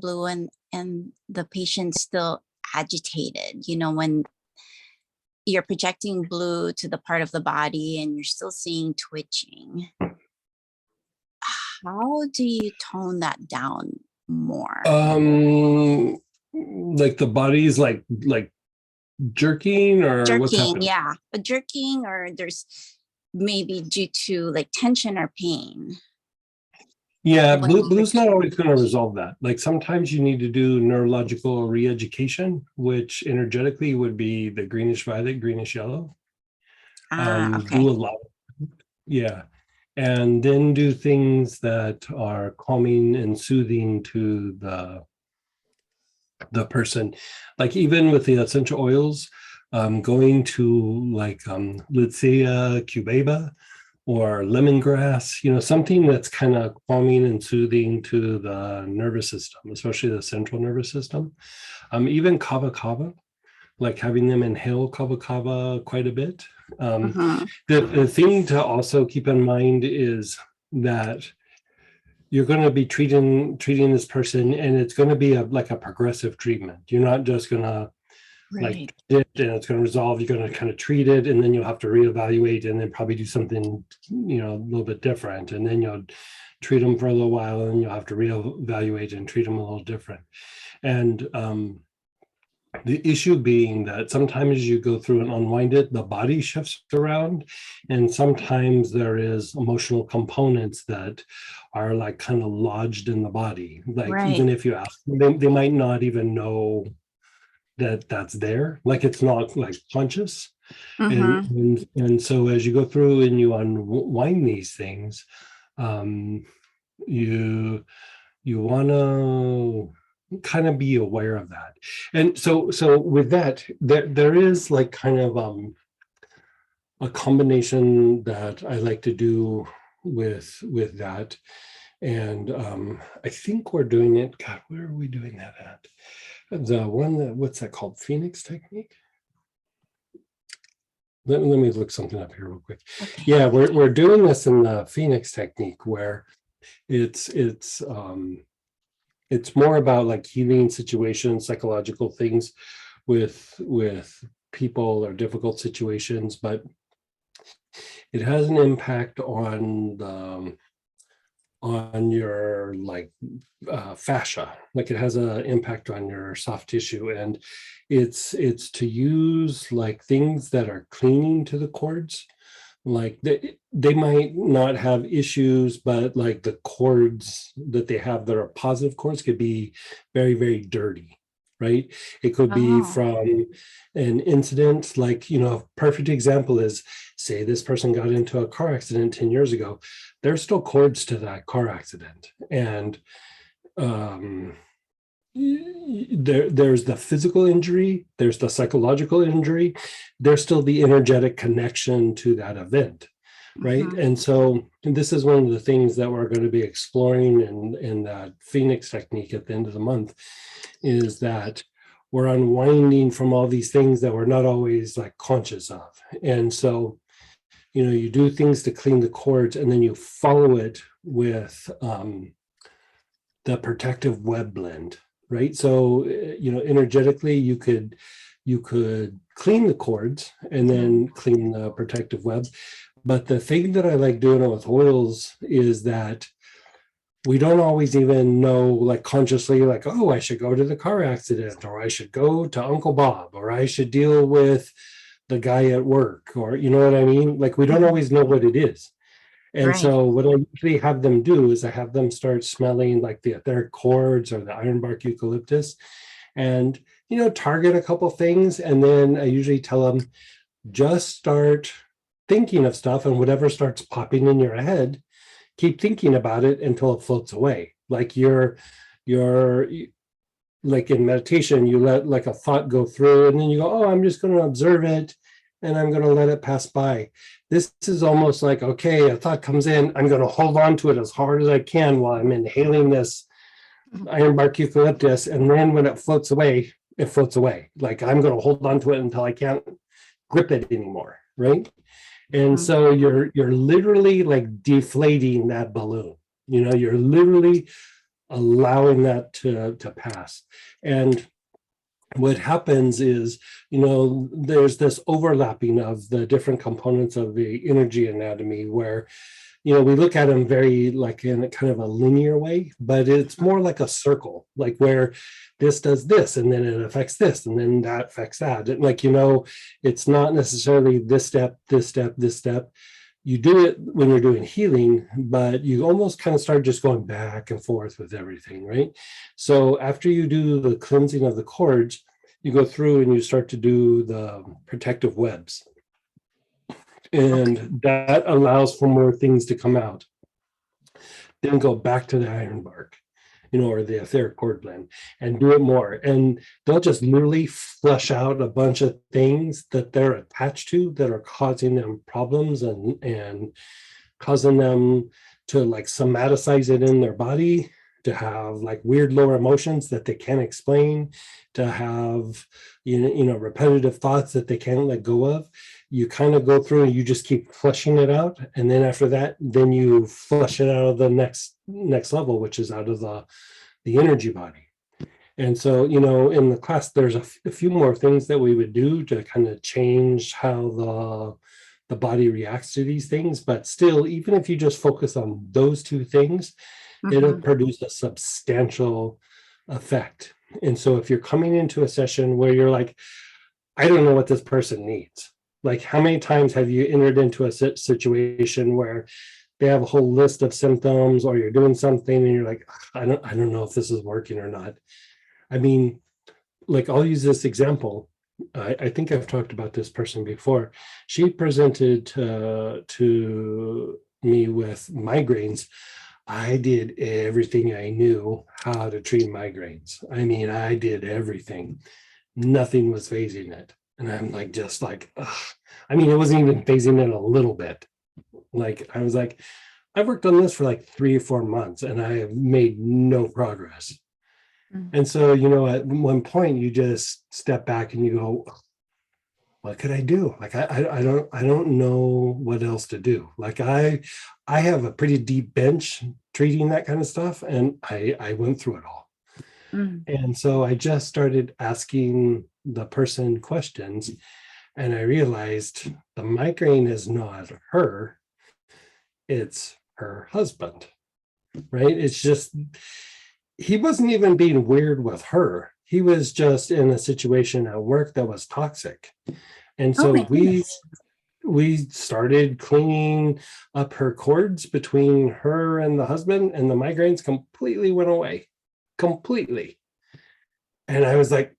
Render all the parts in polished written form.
blue and the patient's still agitated, you know, when you're projecting blue to the part of the body and you're still seeing twitching. How do you tone that down more? Like the body's like jerking, or what's Jerking, happening? yeah, a jerking, or there's maybe due to like tension or pain. Yeah, When blue's you're not always going to resolve that. Like sometimes you need to do neurological re-education, which energetically would be the greenish violet, greenish yellow. okay. Do a lot. Yeah. And then do things that are calming and soothing to the person. Like even with the essential oils, going to like Lycia cubeba or lemongrass, you know, something that's kind of calming and soothing to the nervous system, especially the central nervous system. Even kava kava, like having them inhale kava kava quite a bit. The thing to also keep in mind is that you're going to be treating this person, and it's going to be like a progressive treatment. You're not just going to Right. like it and it's going to resolve. You're going to kind of treat it, and then you'll have to reevaluate, and then probably do something, you know, a little bit different, and then you'll treat them for a little while, and you'll have to reevaluate and treat them a little different. And the issue being that sometimes you go through and unwind it, the body shifts around, and sometimes there is emotional components that are like kind of lodged in the body. Like Right. even if you ask them, they might not even know that that's there. Like it's not like conscious. And so as you go through and you unwind these things, you want to kind of be aware of that. And so with that, there is like kind of a combination that I like to do with that. And I think we're doing it. God, where are we doing that at? The one that, what's that called? Phoenix technique? Let me look something up here real quick. Okay. Yeah, we're doing this in the Phoenix technique, where it's more about like healing situations, psychological things with people or difficult situations, but it has an impact on your like fascia. Like it has an impact on your soft tissue, and it's to use like things that are cleaning to the cords. Like they might not have issues, but like the cords that they have that are positive cords could be very, very dirty, right? It could be from an incident. Like, you know, a perfect example is, say this person got into a car accident 10 years ago. There's still cords to that car accident. And there's the physical injury, there's the psychological injury, there's still the energetic connection to that event, right? And so this is one of the things that we're going to be exploring in that Phoenix technique at the end of the month, is that we're unwinding from all these things that we're not always like conscious of. And so, you know, you do things to clean the cords, and then you follow it with the protective web blend. Right. So, you know, energetically, you could clean the cords and then clean the protective web. But the thing that I like doing it with oils is that we don't always even know, like consciously, like, oh, I should go to the car accident, or I should go to Uncle Bob, or I should deal with the guy at work, or, you know what I mean? Like we don't always know what it is. And so what I usually have them do is I have them start smelling like the etheric cords or the ironbark eucalyptus, and, you know, target a couple things. And then I usually tell them, just start thinking of stuff, and whatever starts popping in your head, keep thinking about it until it floats away. Like you're like in meditation, you let like a thought go through, and then you go, oh, I'm just going to observe it, and I'm going to let it pass by. This is almost like, okay, a thought comes in, I'm going to hold on to it as hard as I can while I'm inhaling this ironbark eucalyptus, and then when it floats away, it floats away. Like I'm going to hold on to it until I can't grip it anymore, right? And so you're literally like deflating that balloon. You know, you're literally allowing that to pass. And what happens is, there's this overlapping of the different components of the energy anatomy where, we look at them very like in a kind of a linear way, but it's more like a circle, like where this does this, and then it affects this, and then that affects that. And like, it's not necessarily this step, this step, this step. You do it when you're doing healing, but you almost kind of start just going back and forth with everything, right? So after you do the cleansing of the cords, you go through and you start to do the protective webs. And that allows for more things to come out. Then go back to the iron bark, or the etheric cord blend, and do it more. And they'll just literally flush out a bunch of things that they're attached to that are causing them problems and causing them to like somaticize it in their body, to have like weird lower emotions that they can't explain, to have repetitive thoughts that they can't let go of. You kind of go through and you just keep flushing it out, and then after that, then you flush it out of the next level, which is out of the energy body. And so, in the class, there's a few more things that we would do to kind of change how the body reacts to these things. But still, even if you just focus on those two things, it'll produce a substantial effect. And so if you're coming into a session where you're like, I don't know what this person needs. Like, how many times have you entered into a situation where they have a whole list of symptoms, or you're doing something and you're like, I don't know if this is working or not. I mean, like, I'll use this example. I think I've talked about this person before. She presented to me with migraines. I did everything I knew how to treat migraines. I mean, I did everything. Nothing was phasing it. And I'm like, just like, ugh. I mean, it wasn't even phasing it a little bit. Like, I was like, I've worked on this for like 3 or 4 months and I have made no progress. And so, at one point you just step back and you go, what could I do? Like, I don't know what else to do. Like, I have a pretty deep bench treating that kind of stuff. And I went through it all. And so I just started asking the person questions, and I realized the migraine is not her, it's her husband, right? It's just, he wasn't even being weird with her. He was just in a situation at work that was toxic. And so we started cleaning up her cords between her and the husband, and the migraines completely went away. Completely. And I was like,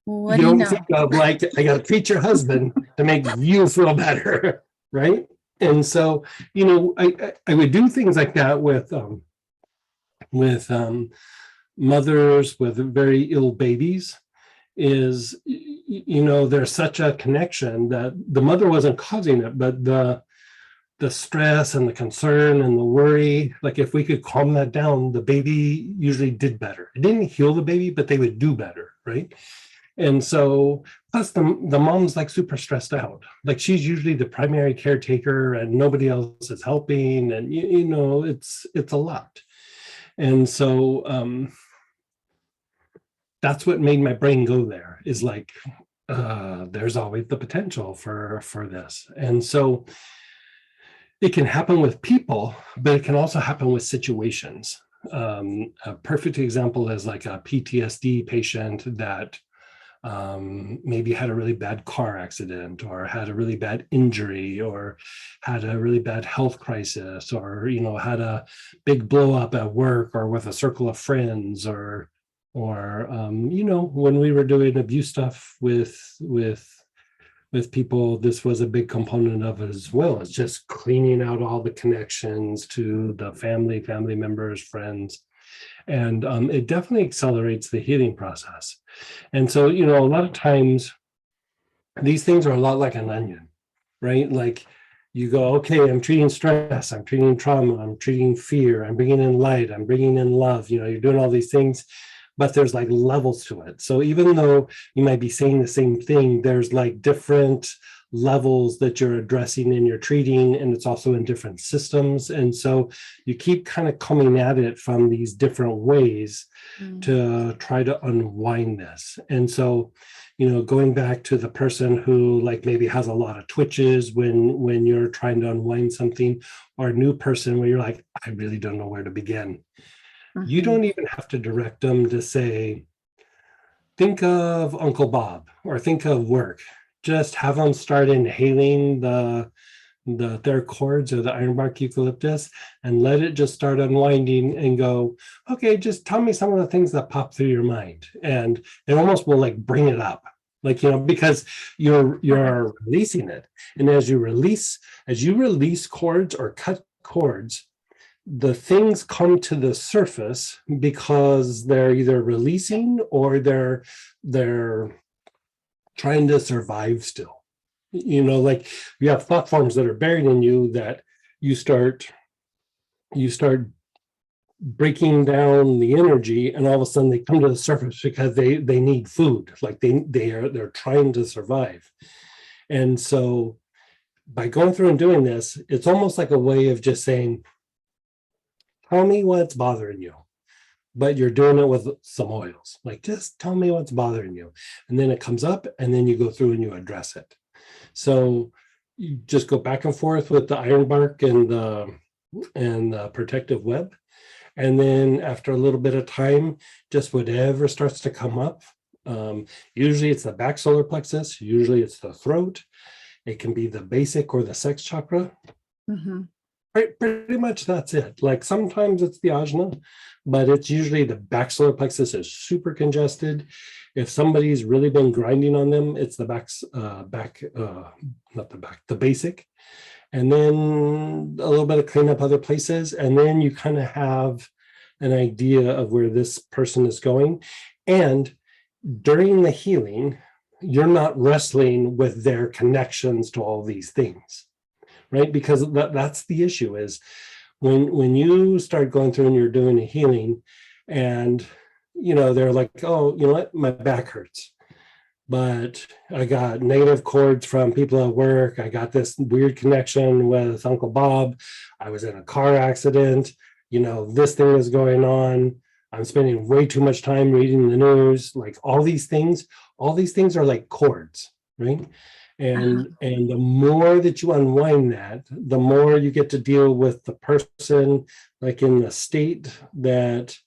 What you do you don't know? think of like, I got to treat your husband to make you feel better, right? And so, I would do things like that with mothers with very ill babies. Is, there's such a connection that the mother wasn't causing it, but the stress and the concern and the worry, like if we could calm that down, the baby usually did better. It didn't heal the baby, but they would do better, right? And so, plus the mom's like super stressed out. Like, she's usually the primary caretaker and nobody else is helping. And, it's a lot. And so that's what made my brain go there, is like, there's always the potential for this. And so it can happen with people, but it can also happen with situations. A perfect example is like a PTSD patient that maybe had a really bad car accident, or had a really bad injury, or had a really bad health crisis, or had a big blow up at work or with a circle of friends, or when we were doing abuse stuff with people, this was a big component of it as well. It's just cleaning out all the connections to the family members, friends. And it definitely accelerates the healing process. And so, a lot of times these things are a lot like an onion, right? Like, you go, okay, I'm treating stress, I'm treating trauma, I'm treating fear, I'm bringing in light, I'm bringing in love, you're doing all these things, but there's like levels to it. So even though you might be saying the same thing, there's like different levels that you're addressing and you're treating, and it's also in different systems. And so you keep kind of coming at it from these different ways to try to unwind this. And so, going back to the person who like maybe has a lot of twitches when you're trying to unwind something, or a new person where you're like, I really don't know where to begin. You don't even have to direct them to say, think of Uncle Bob or think of work. Just have them start inhaling their cords or the ironbark eucalyptus and let it just start unwinding and go, okay, just tell me some of the things that pop through your mind. And it almost will like bring it up, like, because you're releasing it. And as you release cords or cut cords, the things come to the surface because they're either releasing or they're trying to survive still. Like you have thought forms that are buried in you that you start breaking down the energy, and all of a sudden they come to the surface because they need food, like they're trying to survive. And so by going through and doing this, it's almost like a way of just saying, tell me what's bothering you, but you're doing it with some oils. Like, just tell me what's bothering you. And then it comes up, and then you go through and you address it. So you just go back and forth with the ironbark and the protective web. And then after a little bit of time, just whatever starts to come up. Usually it's the back solar plexus. Usually it's the throat. It can be the basic or the sex chakra. Pretty much that's it. Like sometimes it's the ajna, but it's usually the back solar plexus is super congested. If somebody's really been grinding on them, it's the the basic. And then a little bit of cleanup other places. And then you kind of have an idea of where this person is going. And during the healing, you're not wrestling with their connections to all these things. Right? Because that's the issue is when you start going through and you're doing a healing and, they're like, oh, you know what? My back hurts, but I got negative cords from people at work. I got this weird connection with Uncle Bob. I was in a car accident. This thing is going on. I'm spending way too much time reading the news. Like all these things are like cords, right? And the more that you unwind that, the more you get to deal with the person, like in the state that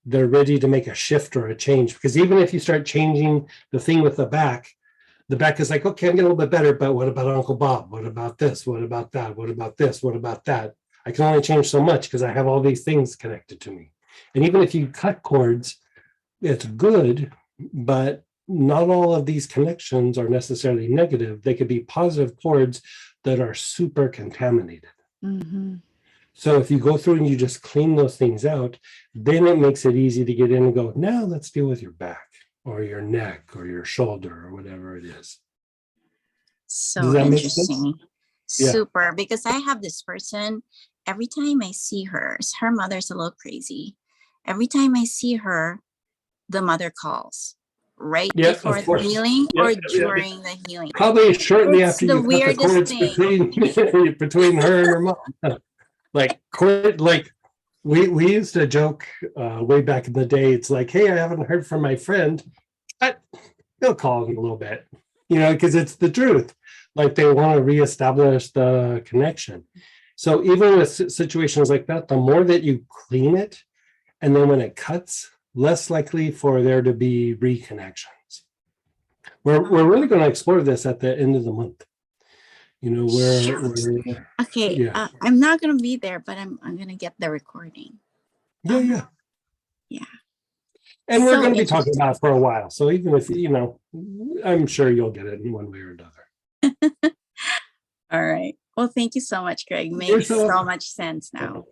they're ready to make a shift or a change. Because even if you start changing the thing with the back is like, okay, I'm getting a little bit better, but what about Uncle Bob? What about this? What about that? What about this? What about that? I can only change so much because I have all these things connected to me. And even if you cut cords, it's good, but not all of these connections are necessarily negative. They could be positive cords that are super contaminated. So if you go through and you just clean those things out, then it makes it easy to get in and go, now let's deal with your back or your neck or your shoulder or whatever it is. So interesting. Super. Because I have this person, every time I see her mother's a little crazy. Every time I see her, the mother calls before the healing or during the healing. Probably shortly after you cut the cords between her and her mom. Like we used to joke way back in the day. It's like, hey, I haven't heard from my friend, but they'll call in a little bit, because it's the truth. Like they want to reestablish the connection. So even with situations like that, the more that you clean it, and then when it cuts, less likely for there to be reconnections. We're really going to explore this at the end of the month. Okay. I'm not going to be there, but I'm going to get the recording. Yeah. And So we're going to be talking about it for a while. So even if, I'm sure you'll get it in one way or another. All right. Well, thank you so much, Greg. Makes so much sense now.